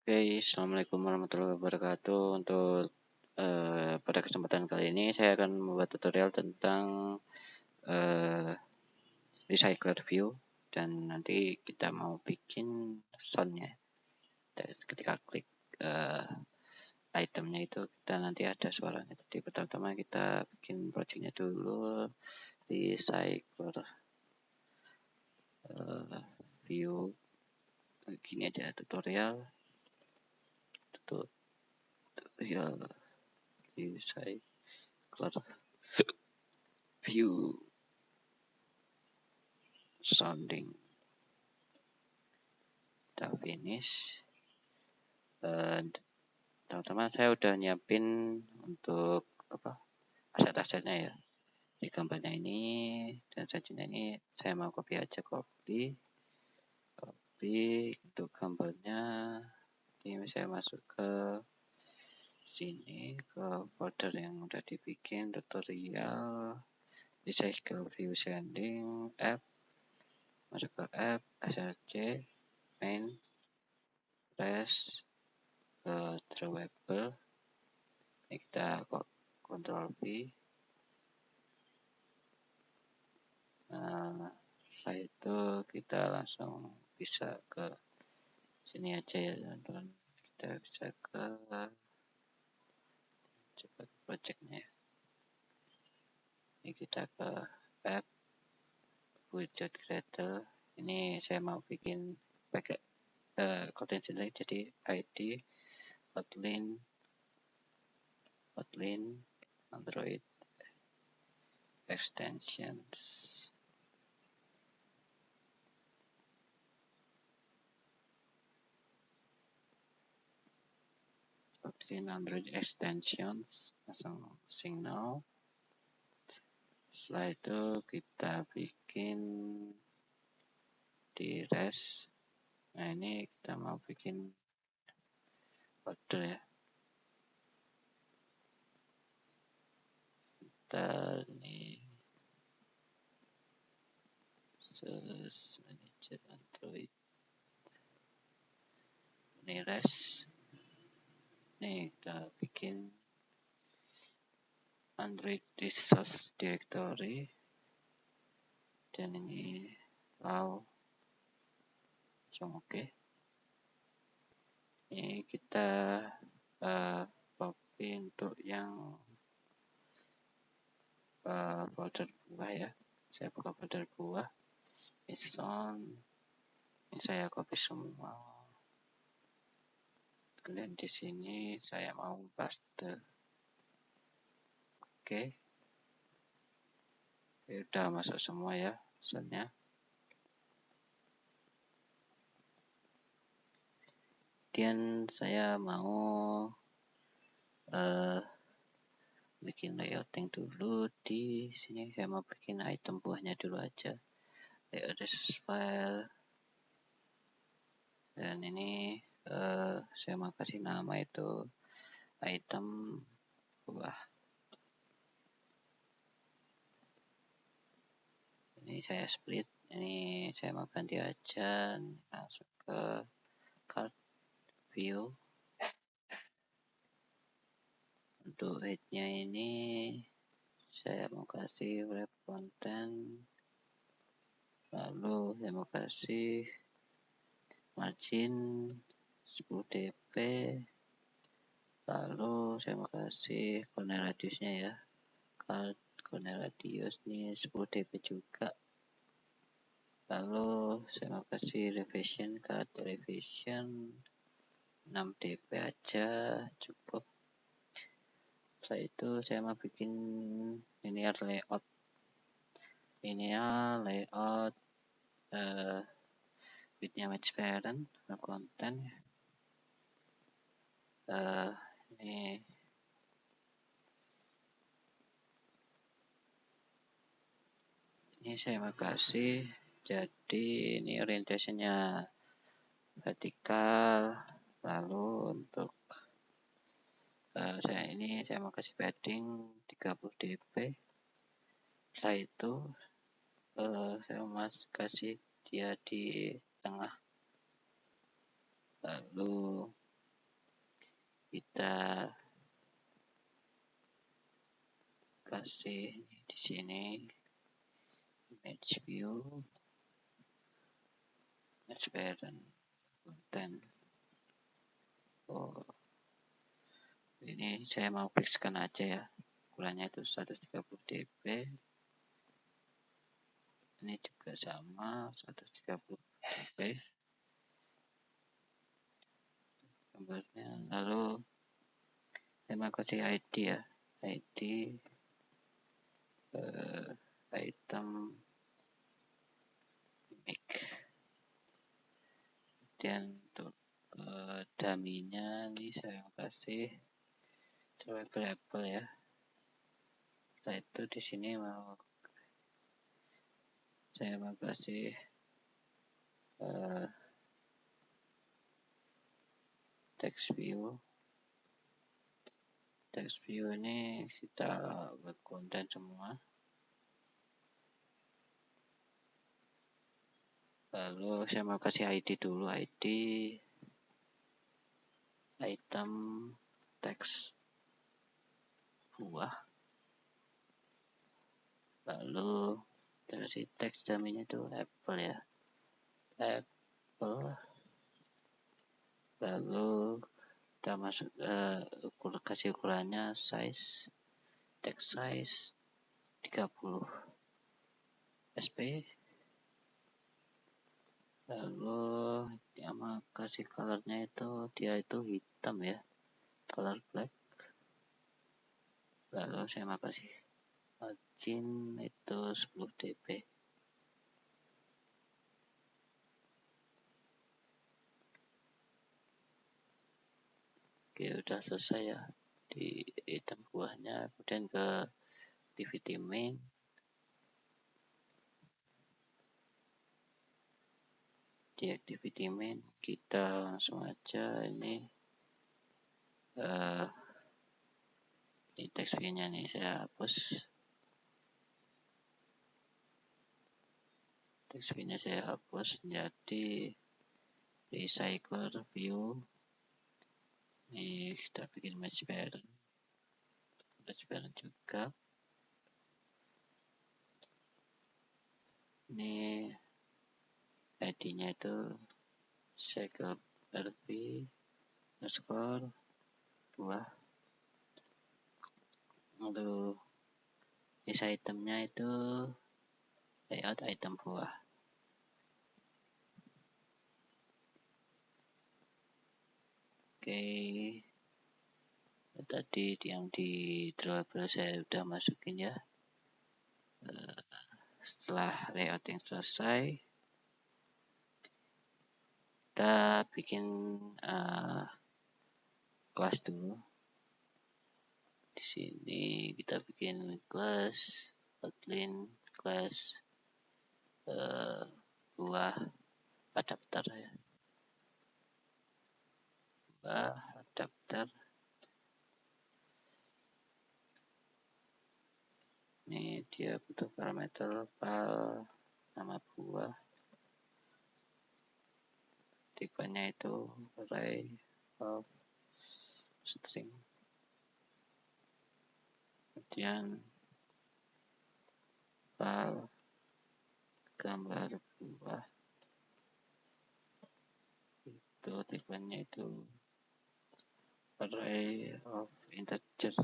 Oke, assalamualaikum warahmatullahi wabarakatuh. Untuk pada kesempatan kali ini saya akan membuat tutorial tentang recycler view, dan nanti kita mau bikin soundnya. Ketika klik itemnya itu kita nanti ada suaranya. Jadi pertama-tama kita bikin projectnya dulu, recycler view. Gini aja, tutorial recycler view sounding. Kita finish. Teman-teman, saya udah nyiapin untuk aset-asetnya ya. Di gambarnya ini dan sajinya ini saya mau copy aja, copy untuk gambarnya. Ini saya masuk ke sini, ke folder yang udah dibikin, tutorial recycle view sending app. Masuk ke app, src, main, press, drawable. Ini kita Ctrl V. Setelah itu kita langsung bisa ke sini aja ya teman-teman. Kita bisa ke cepat projectnya. Ini kita ke app widget creator. Ini saya mau bikin pakai Kotlin sendiri, jadi id Kotlin Android extensions. Kotlin Android extensions, langsung signal. Setelah itu kita bikin di res. Nah, ini kita mau bikin folder ya. Kita ini Source Manager Android. Ini res. Ini kita bikin Android resource directory, dan ini allow. Oke. Ini kita copy untuk yang folder buah ya. Saya buka folder buah, Python. Ini saya copy semua. Kemudian di sini saya mau paste. Oke. Udah masuk semua ya soundnya. Kemudian saya mau bikin layouting dulu. Di sini saya mau bikin item buahnya dulu aja. Layout resource file. Dan ini saya mau kasih nama itu item buah. Ini saya split. Ini saya mau ganti aja, langsung ke card view. Untuk headnya ini saya mau kasih wrap content, lalu saya mau kasih margin 10 dp, lalu saya mau kasih corner radiusnya ya, corner radius nih 10 dp juga. Lalu saya mau kasih revision, card revision 6 dp aja cukup. Setelah itu saya mau bikin linear layout widthnya match parent, content. Ini saya mau kasih, jadi ini orientasinya vertikal. Lalu untuk saya mau kasih padding 30 dp. Setelah itu saya mau kasih dia di tengah. Lalu kita kasih di sini image view, image parent, content. Oh, ini saya mau fixkan aja ya, ukurannya itu 130 dp. Ini juga sama 130 dp gambarnya. Lalu saya mau kasih ID ya, ID item image. Kemudian untuk dummy-nya ini saya kasih label ya. Setelah itu di sini saya mau kasih text view. Text view ini kita buat konten semua. Lalu saya mau kasih ID dulu, ID item text buah. Lalu kita kasih teks dummy-nya itu apple ya, apple. Lalu kita masuk kasih ukurannya size, text size 30 sp. Lalu yang mau kasih colornya itu dia itu hitam ya, color black. Lalu saya mau kasih margin itu 10 dp. Oke, udah selesai ya di item buahnya. Kemudian ke activity main. Di activity main kita langsung aja ini text view-nya nih saya hapus. Text view-nya saya hapus jadi recycler view. Ini kita bikin match parent juga. Ini ID-nya itu cycle rv underscore buah. Lalu isi itemnya itu layout item buah. Oke, tadi yang di drawable saya udah masukin ya. Setelah layouting selesai, kita bikin kelas dulu. Di sini kita bikin kelas outline, kelas buah adapter ya, buah adapter. Ini dia butuh parameter file, nama buah, tipenya itu array of string. Kemudian file gambar buah itu tipenya itu array of integer.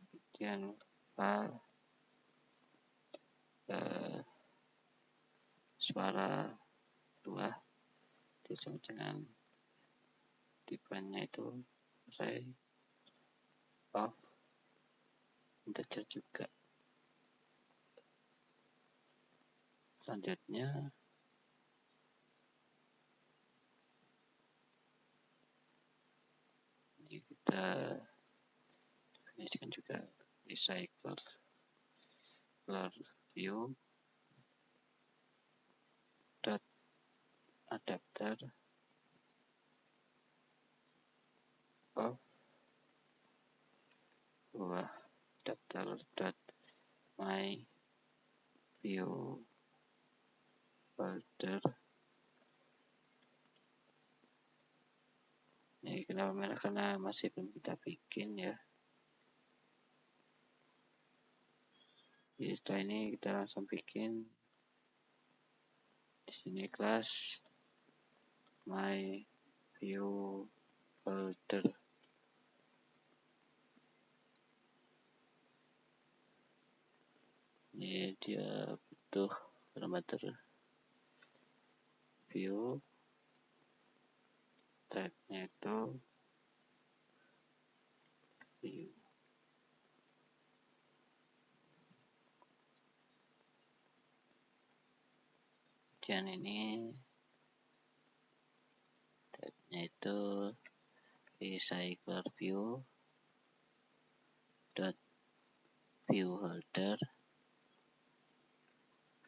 Kemudian file suara buah disebut dengan tipenya itu array of integer juga. Selanjutnya ini kita definisikan juga recycler view dot adapter of buah adapter dot my view folder Ini kenapa merah? Karena masih belum kita bikin ya. Jadi setelah ini kita langsung bikin di sini kelas my view folder. Ini dia butuh parameter view, type-nya itu view. Kemudian ini type-nya itu recycler view dot view holder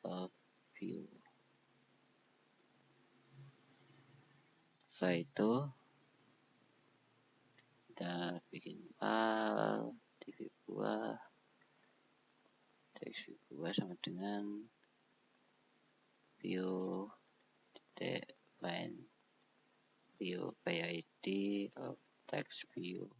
of view. Setelah itu kita bikin file di view buah, teks view buah sama dengan view find view by id of text view.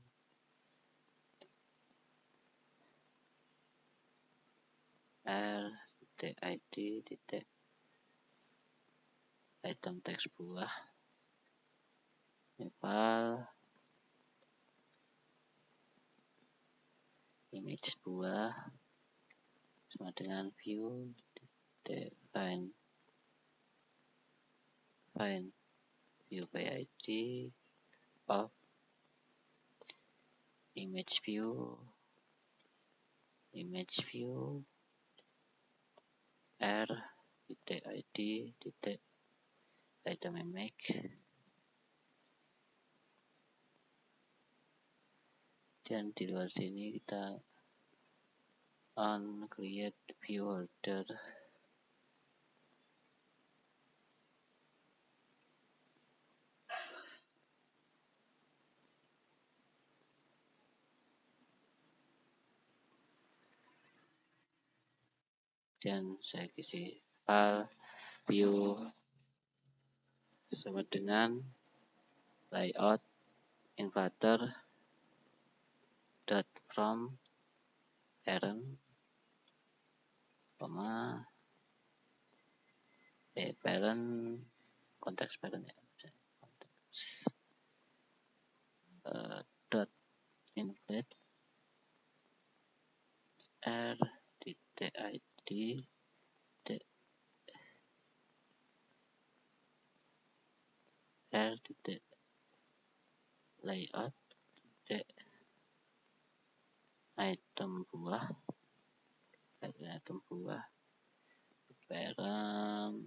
R id titik item teks buah, file image buah sama dengan view find view by id of image view r id item image. Dan di luar sini kita on create view holder. Dan saya isi file view sama dengan layout inverter dot from parent parent konteks parent ya, konteks dot include r titik id r titik layout titik item buah parent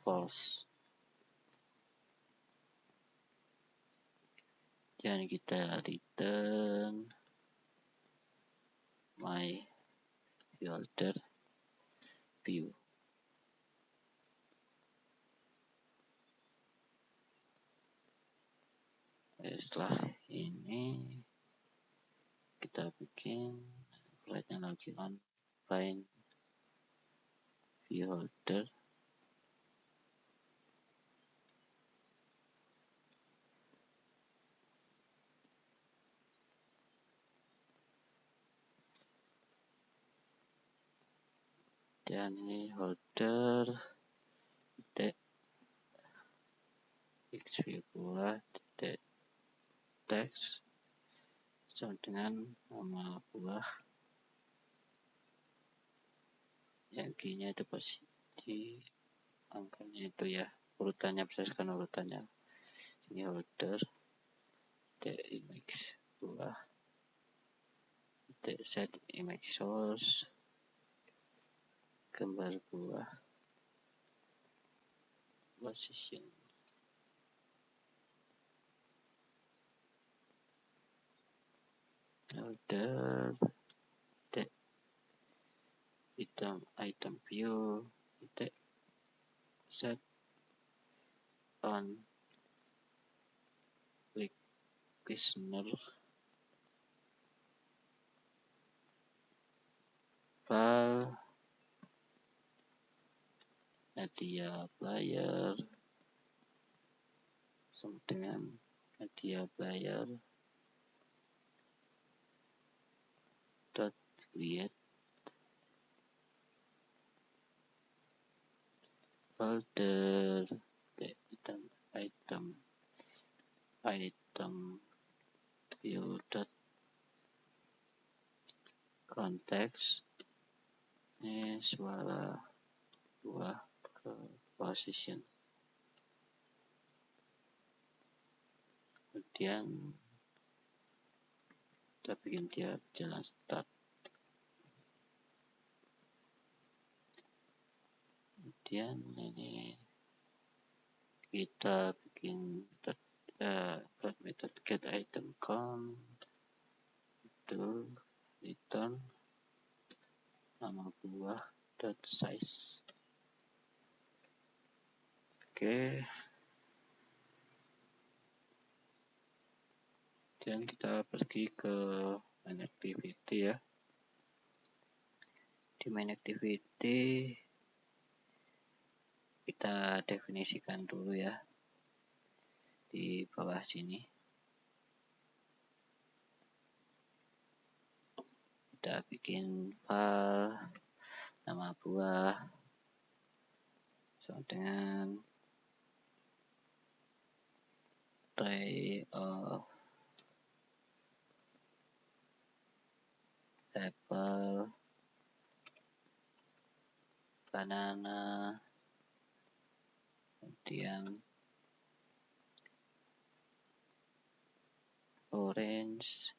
false. Dan kita return my folder view. Setelah ini kita bikin file-nya lagi on find view holder. Dan ini holder titik xview buah titik teks sama dengan nama buah yang key-nya itu posisi angkanya itu ya, urutannya berdasarkan urutannya. Ini holder titik image buah titik set image source gambar buah position. Holder titik item view titik set on click listener file media player sama dengan media player dot create folder item view dot context. Ini suara buah ke position. Kemudian kita bikin dia jalan start. Kemudian ini kita bikin method get item count itu return nama buah dot size. Oke. Dan kita pergi ke main activity ya. Di main activity kita definisikan dulu ya di bawah sini. Kita bikin file nama buah sama dengan array of apple, banana, kemudian orange,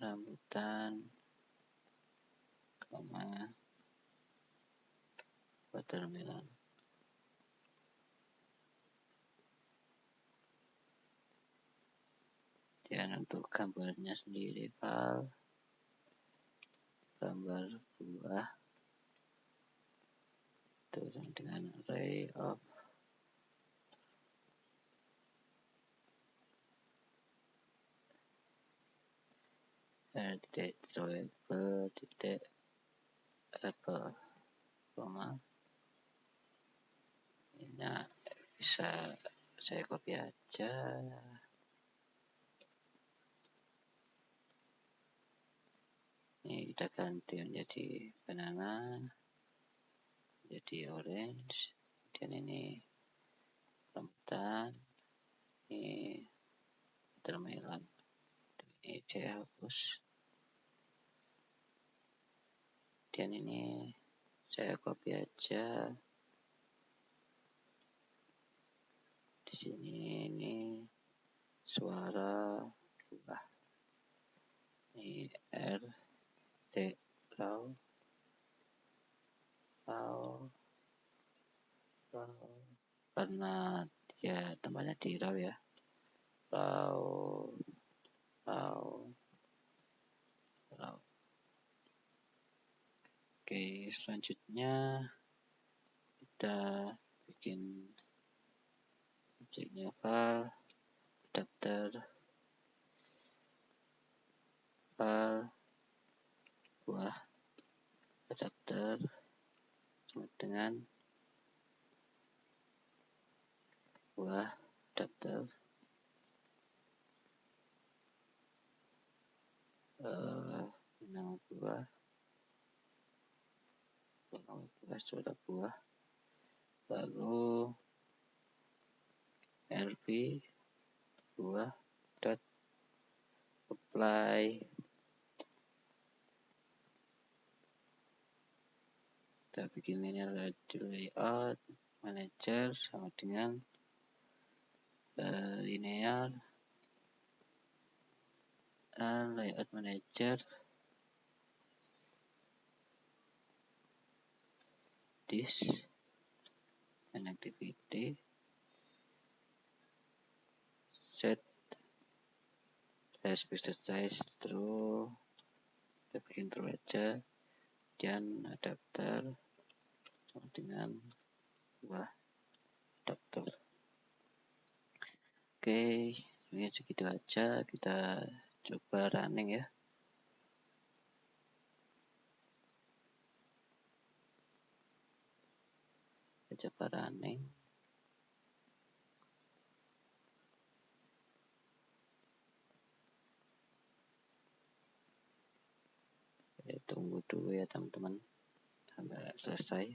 rambutan, watermelon. Dan untuk gambarnya sendiri file gambar buah turun dengan array of drawable apple, nah bisa saya copy aja. Ini kita ganti menjadi banana, jadi orange, dan ini rambutan, ini watermelon. Ini saya hapus, dan ini saya copy aja. Di sini ini suara buah, ini raw karena dia tempatnya di raw ya, raw. Oke, selanjutnya kita bikin objeknya file adapter file buah adapter sama dengan buah adapter nama buah sudah buah, lalu rv buah dot apply. Kita bikin ini layout manager sama dengan linear layout manager this and activity set special size true, kita bikin true aja, dan adapter sama dengan buah adapter. Oke, ini segitu aja, kita coba running ya. coba running. Tunggu dulu ya teman-teman sampai selesai.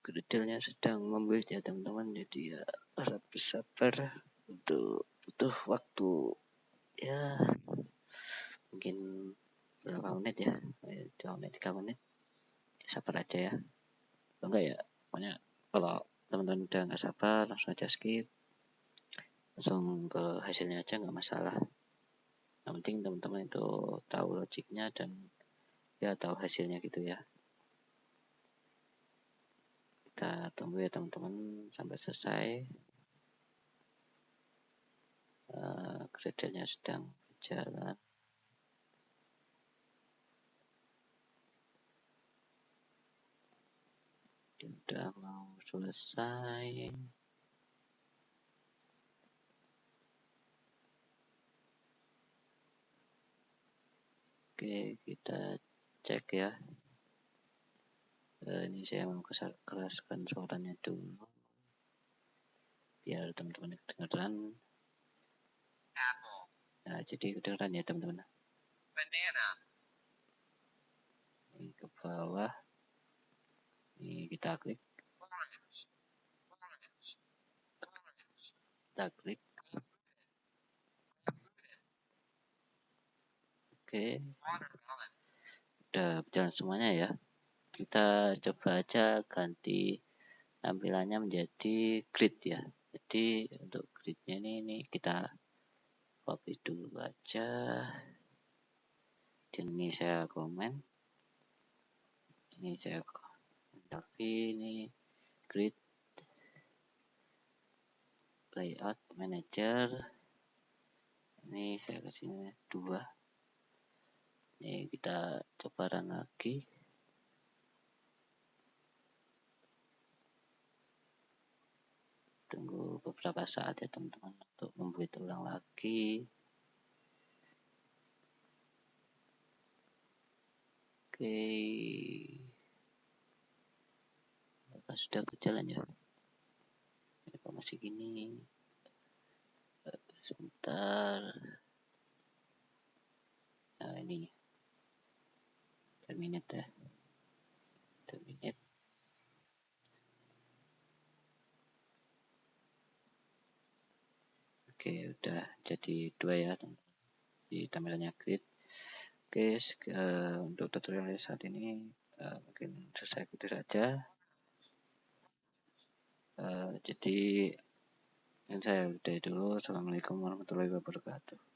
Detailnya sedang membuat ya teman-teman, jadi ya harap bersabar untuk butuh waktu ya mungkin berapa menit ya, 2 menit 3 menit, sabar aja ya. Kalau enggak ya pokoknya kalau teman-teman udah nggak sabar langsung aja skip, langsung ke hasilnya aja nggak masalah. Yang penting teman-teman itu tahu logiknya dan ya tahu hasilnya gitu ya. Kita tunggu ya teman-teman sampai selesai. Gradernya sedang berjalan. Udah mau selesai. Oke, kita cek ya. Ini saya mau keraskan suaranya dulu biar teman-teman kedengeran. Nah, jadi kedengeran ya teman-teman. Banana. Ini ke bawah. Ini kita klik. Kita klik. Oke. Udah berjalan semuanya ya. Kita coba aja ganti tampilannya menjadi grid ya. Jadi untuk gridnya ini kita copy dulu aja. Dan ini saya komen. Ini saya copy, ini grid layout manager. Ini saya kasih 2. Ini kita coba run lagi. Tunggu beberapa saat ya teman-teman untuk membuat ulang lagi. Oke, apakah sudah berjalan ya? Kok masih gini? Sebentar. Nah ini terminate ya. Terminate. Oke, udah jadi 2 ya teman-teman. Di tampilannya grid. Oke, untuk tutorial saat ini mungkin selesai begitu saja. Jadi saya udah dulu. Assalamualaikum warahmatullahi wabarakatuh.